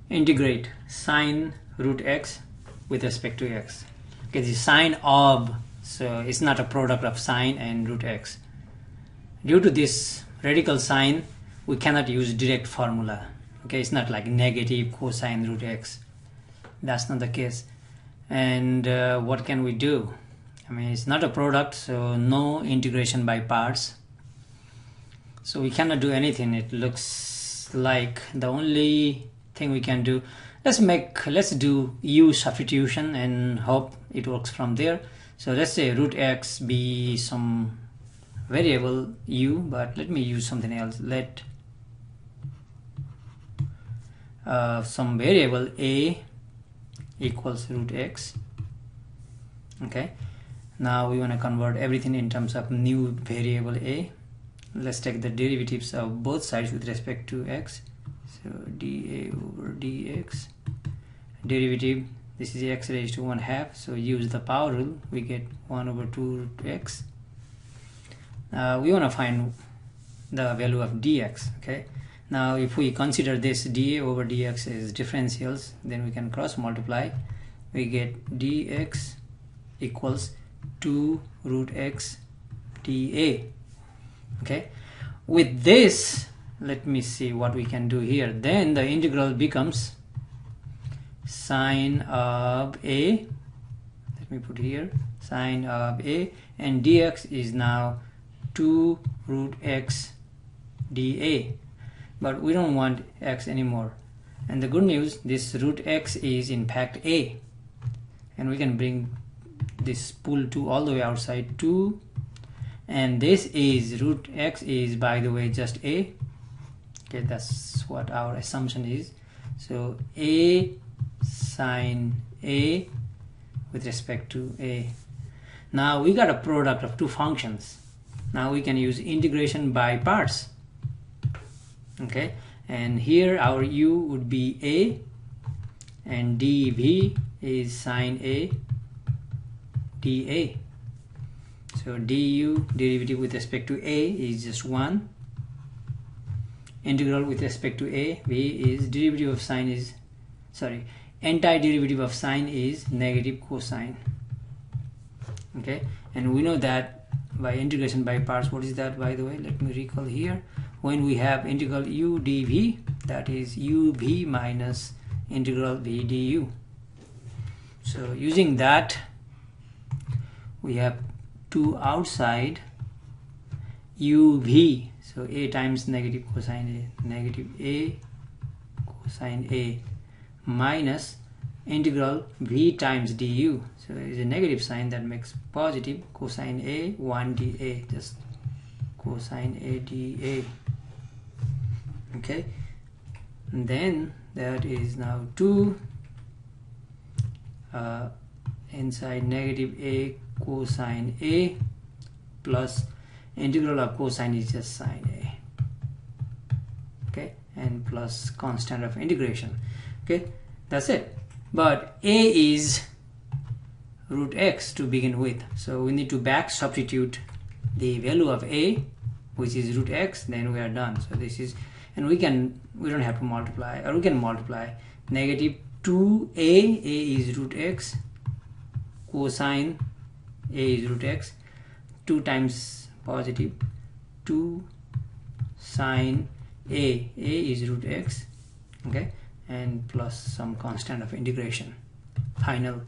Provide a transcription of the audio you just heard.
integrate sine root x with respect to x. Okay, the sine of, so it's not a product of sine and root x. Due to this radical sign, we cannot use direct formula. Okay, it's not like negative cosine root x. That's not the case. And what can we do? I mean, it's not a product, so no integration by parts. So we cannot do anything. It looks like the only thing we can do, let's do u substitution and hope it works from there. So let's say root x be some variable u, but let me use something else. Let some variable a equals root x. Okay, now we want to convert everything in terms of new variable a. Let's take the derivatives of both sides with respect to x. So dA over dx, derivative, this is x raised to 1/2, so use the power rule, we get 1 over 2 root x. We want to find the value of dx. Okay, now if we consider this dA over dx as differentials, then we can cross multiply. We get dx equals 2 root x dA. Okay, with this, let me see what we can do here. Then the integral becomes sine of a, let me put here, sine of a, and dx is now 2 root x dA, but we don't want x anymore. And the good news, this root x is in fact a, and we can bring this pull 2 all the way outside, 2, and this is root x is, by the way, just a. Okay, that's what our assumption is. So a sine a with respect to a. Now we got a product of two functions. Now we can use integration by parts. Okay, and here our u would be a, and dv is sine a dA. So du, derivative with respect to a, is just 1. Integral with respect to a, v, is derivative of sine is, sorry, antiderivative of sine is negative cosine. Okay, and we know that by integration by parts. What is that, by the way? Let me recall here. When we have integral u dv, that is uv minus integral v du. So using that, we have 2 outside uv, so a times negative cosine a, negative a cosine a, minus integral v times du, so there is a negative sign that makes positive cosine a 1 dA, just cosine a dA. Okay, and then that is now 2 inside negative a cosine a plus integral of cosine is just sine a. Okay, and plus constant of integration. Okay, that's it. But a is root x to begin with, so we need to back substitute the value of a, which is root x, then we are done. So this is, and we don't have to multiply, or we can multiply negative 2a, a is root x, cosine a is root x, 2 times positive 2 sine a is root x. Okay, and plus some constant of integration, final